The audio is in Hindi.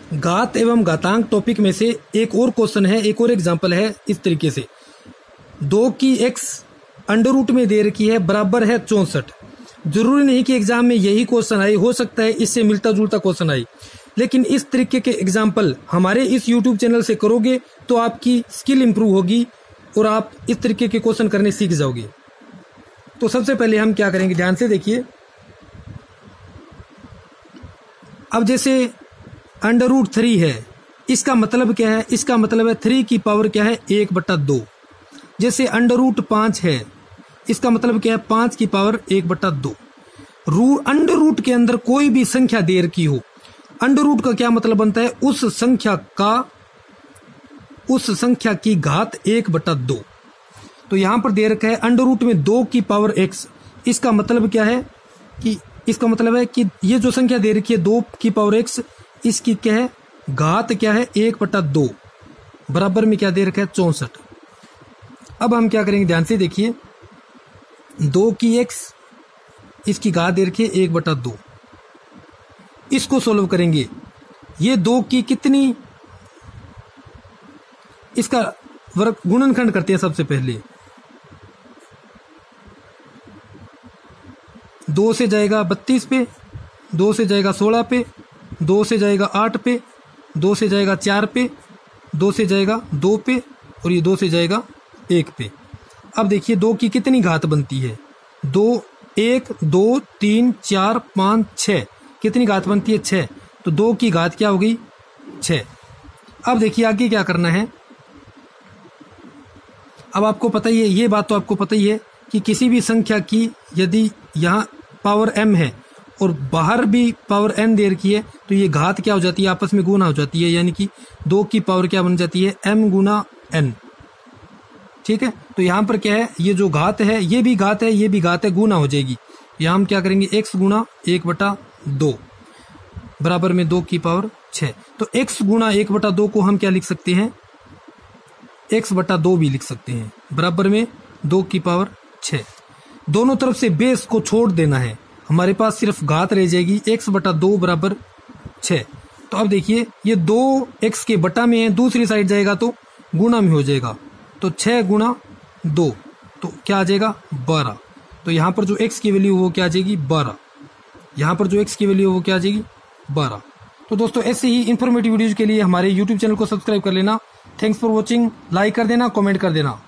घात एवं घातांक टॉपिक में से एक और क्वेश्चन है, एक और एग्जांपल है इस तरीके से। 2 की x अंडर रूट में दे रखी है बराबर है 64। जरूरी नहीं कि एग्जाम में यही क्वेश्चन आए, हो सकता है इससे मिलता जुलता क्वेश्चन आए, लेकिन इस तरीके के एग्जाम्पल हमारे इस यूट्यूब चैनल से करोगे तो आपकी स्किल इंप्रूव होगी और आप इस तरीके के क्वेश्चन करने सीख जाओगे। तो सबसे पहले हम क्या करेंगे, ध्यान से देखिए। अब जैसे अंडर रूट 3 है, इसका मतलब क्या है, इसका मतलब है 3 की पावर क्या है 1/2। जैसे अंडर रूट 5 है, इसका मतलब क्या है 5 की पावर 1/2। अंडर रूट के अंदर कोई भी संख्या दे रखी हो, अंडर रूट का क्या मतलब बनता है, उस संख्या की घात 1/2। तो यहां पर दे रखा है अंडर रूट में 2 की पावर x। इसका मतलब क्या है कि ये जो संख्या दे रखी है 2 की पावर x, इसकी क्या है घात क्या है 1/2 बराबर में क्या दे रखा है 64। अब हम क्या करेंगे, ध्यान से देखिए। 2 की x, इसकी घात दे रखी है 1/2। इसको सोल्व करेंगे। ये 2 की कितनी, इसका वर्ग गुणनखंड करते हैं सबसे पहले। 2 से जाएगा 32 पे, 2 से जाएगा 16 पे, 2 से जाएगा 8 पे, 2 से जाएगा 4 पे, 2 से जाएगा 2 पे और ये 2 से जाएगा 1 पे। अब देखिए 2 की कितनी घात बनती है, 2 1 2 3 4 5 6, कितनी घात बनती है 6। तो 2 की घात क्या हो गई 6। अब देखिए आगे क्या करना है। अब आपको पता ही है, ये बात तो आपको पता ही है कि किसी भी संख्या की यदि यहाँ पावर m है और बाहर भी पावर n दे रखी है तो ये घात क्या हो जाती है, आपस में गुना हो जाती है, यानी कि 2 की पावर क्या बन जाती है m गुना n। ठीक है, तो यहाँ पर क्या है, ये जो घात है ये भी घात है, ये भी घात है, गुना हो जाएगी। यहाँ हम क्या करेंगे x गुना 1/2 बराबर में 2 की पावर 6। तो x गुना 1/2 को हम क्या लिख सकते हैं, x/2 भी लिख सकते हैं बराबर में 2 की पावर 6। दोनों तरफ से बेस को छोड़ देना है, हमारे पास सिर्फ घात रह जाएगी x/2 बराबर 6। तो अब देखिए ये 2 x के बटा में है, दूसरी साइड जाएगा तो गुणा में हो जाएगा। तो 6 गुणा 2 तो क्या आ जाएगा 12। तो यहाँ पर जो x की वैल्यू वो क्या आ जाएगी 12, यहाँ पर जो x की वैल्यू वो क्या आ जाएगी 12। तो दोस्तों ऐसे ही इन्फॉर्मेटिव वीडियोज के लिए हमारे यूट्यूब चैनल को सब्सक्राइब कर लेना। थैंक्स फॉर वॉचिंग, लाइक कर देना, कमेंट कर देना।